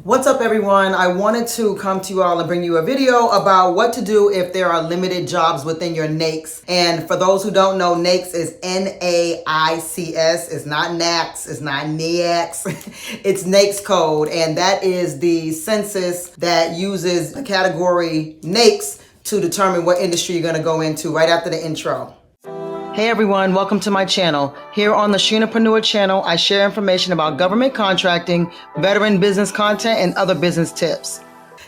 What's up, everyone? I wanted to come to you all and bring you a video about what to do if there are limited jobs within your NAICS. And for those who don't know, NAICS is N-A-I-C-S. It's not NACS. It's not NAICS. It's NAICS code. And that is the census that uses the category NAICS to determine what industry you're going to go into right after the intro. Hey everyone, welcome to my channel. Here on the Sheenapreneur channel, I share information about government contracting, veteran business content, and other business tips.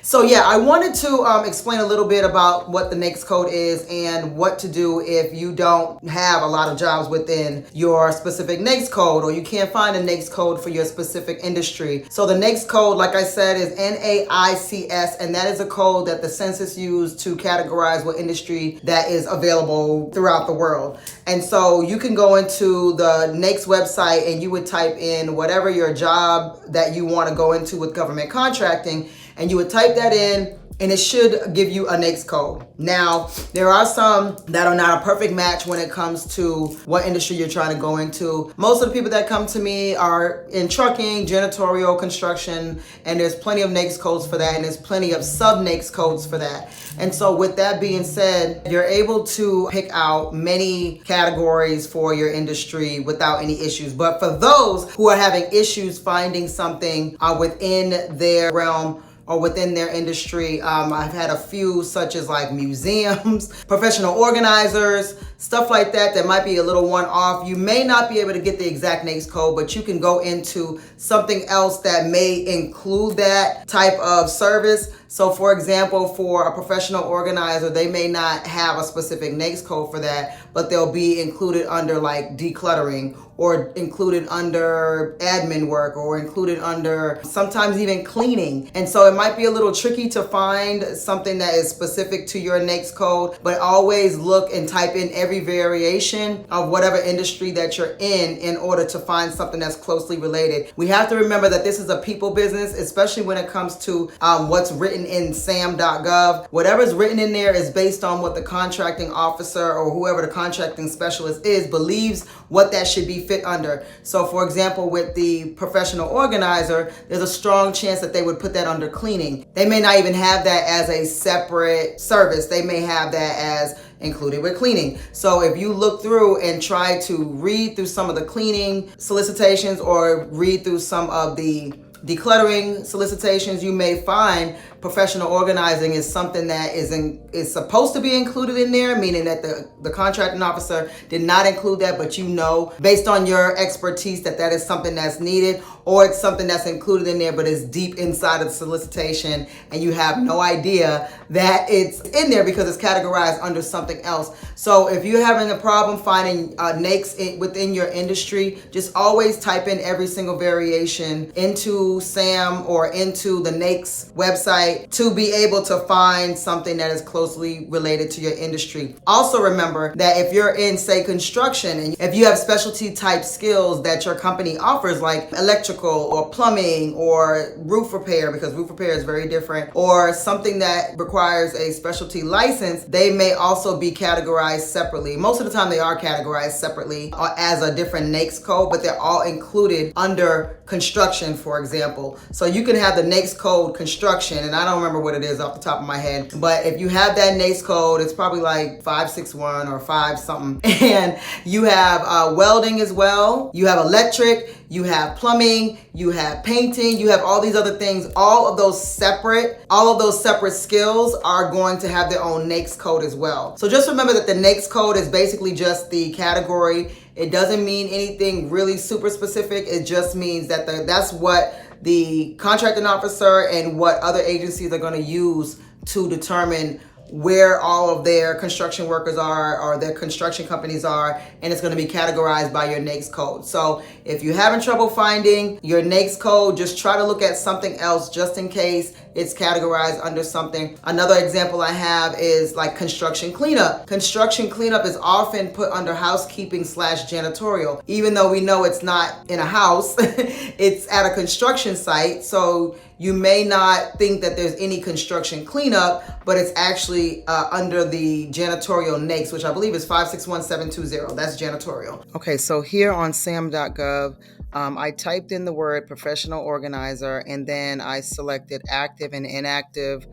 So yeah, I wanted to explain a little bit about what the NAICS code is and what to do if you don't have a lot of jobs within your specific NAICS code, or you can't find a NAICS code for your specific industry. So the NAICS code, like I said, is NAICS, and that is a code that the census used to categorize what industry that is available throughout the world. And so you can go into the NAICS website and you would type in whatever your job that you want to go into with government contracting, and you would type that in, and it should give you a NAICS code. Now, there are some that are not a perfect match when it comes to what industry you're trying to go into. Most of the people that come to me are in trucking, janitorial, construction, and there's plenty of NAICS codes for that, and there's plenty of sub-NAICS codes for that. And so with that being said, you're able to pick out many categories for your industry without any issues. But for those who are having issues finding something within their realm, or within their industry, I've had a few, such as like museums, professional organizers, stuff like that might be a little one-off. You may not be able to get the exact NAICS code, but you can go into something else that may include that type of service. So for example, for a professional organizer, they may not have a specific NAICS code for that, but they'll be included under like decluttering, or included under admin work, or included under sometimes even cleaning. And so it might be a little tricky to find something that is specific to your NAICS code, but always look and type in every variation of whatever industry that you're in order to find something that's closely related. We have to remember that this is a people business, especially when it comes to what's written in SAM.gov. Whatever's written in there is based on what the contracting officer or whoever the contracting specialist is believes what that should be fit under. So for example, with the professional organizer, there's a strong chance that they would put that under cleaning. They may not even have that as a separate service. They may have that as included with cleaning. So if you look through and try to read through some of the cleaning solicitations, or read through some of the decluttering solicitations, you may find professional organizing is something that is supposed to be included in there, meaning that the contracting officer did not include that, but you know, based on your expertise, that is something that's needed, or it's something that's included in there, but it's deep inside of the solicitation, and you have no idea that it's in there because it's categorized under something else. So if you're having a problem finding NAICS within your industry, just always type in every single variation into SAM or into the NAICS website to be able to find something that is closely related to your industry. Also remember that if you're in, say, construction, and if you have specialty type skills that your company offers, like electrical or plumbing or roof repair, because roof repair is very different, or something that requires a specialty license, they may also be categorized separately. Most of the time they are categorized separately as a different NAICS code, but they're all included under construction, for example. So you can have the NAICS code construction, and I don't remember what it is off the top of my head, but if you have that NAICS code, it's probably like 561 or 5 something. And you have welding as well. You have electric, you have plumbing, you have painting, you have all these other things. All of those separate skills are going to have their own NAICS code as well. So just remember that the NAICS code is basically just the category. It doesn't mean anything really super specific. It just means that that's what the contracting officer and what other agencies are going to use to determine where all of their construction workers are, or their construction companies are, and it's going to be categorized by your NAICS code. So if you're having trouble finding your NAICS code, just try to look at something else just in case it's categorized under something. Another example I have is like construction cleanup. Construction cleanup is often put under housekeeping / janitorial, even though we know it's not in a house, it's at a construction site. So you may not think that there's any construction cleanup, but it's actually actually under the janitorial NAICS, which I believe is 561720. That's janitorial. Okay, so here on SAM.gov, I typed in the word professional organizer, and then I selected active and inactive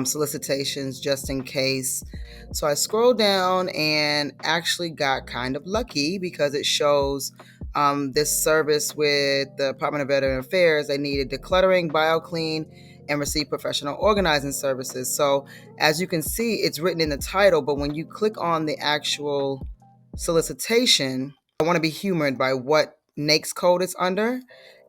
solicitations just in case. So I scrolled down and actually got kind of lucky because it shows this service with the Department of Veteran Affairs. They needed decluttering, BioClean, and receive professional organizing services. So as you can see, it's written in the title, but when you click on the actual solicitation, I want to be humored by what NAICS code it's under.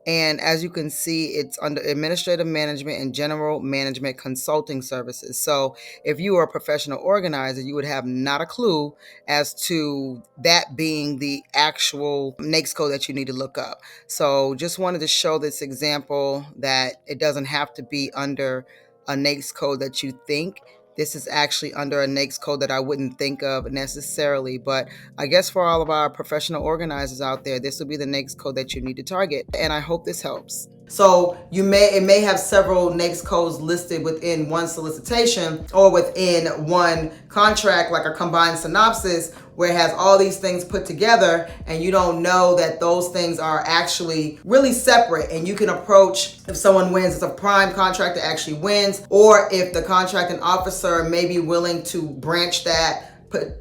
And as you can see, it's under administrative management and general management consulting services. So if you are a professional organizer, you would have not a clue as to that being the actual NAICS code that you need to look up. So just wanted to show this example that it doesn't have to be under a NAICS code that you think. This is actually under a NAICS code that I wouldn't think of necessarily, but I guess for all of our professional organizers out there, this will be the NAICS code that you need to target, and I hope this helps. So it may have several NAICS codes listed within one solicitation or within one contract, like a combined synopsis, where it has all these things put together, and you don't know that those things are actually really separate. And you can approach, if someone wins, it's a prime contractor actually wins, or if the contracting officer may be willing to branch that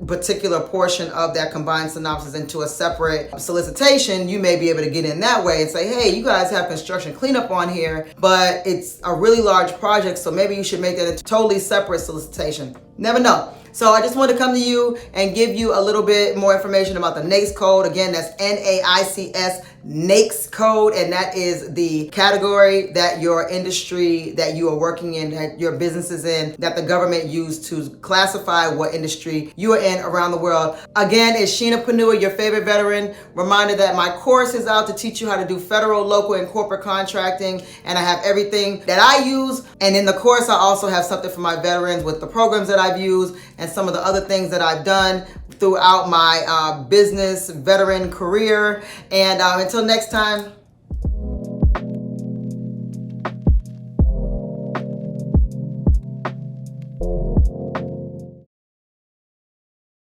particular portion of that combined synopsis into a separate solicitation, you may be able to get in that way and say, hey, you guys have construction cleanup on here, but it's a really large project, so maybe you should make that a totally separate solicitation. Never know. So I just wanted to come to you and give you a little bit more information about the NAICS code. Again, that's NAICS NAICS code, and that is the category that your industry that you are working in, that your business is in, that the government used to classify what industry you are in around the world. Again, it's Sheena Panua, your favorite veteran. Reminder that my course is out to teach you how to do federal, local, and corporate contracting, and I have everything that I use. And in the course, I also have something for my veterans with the programs that I've used and some of the other things that I've done throughout my business veteran career. And until next time,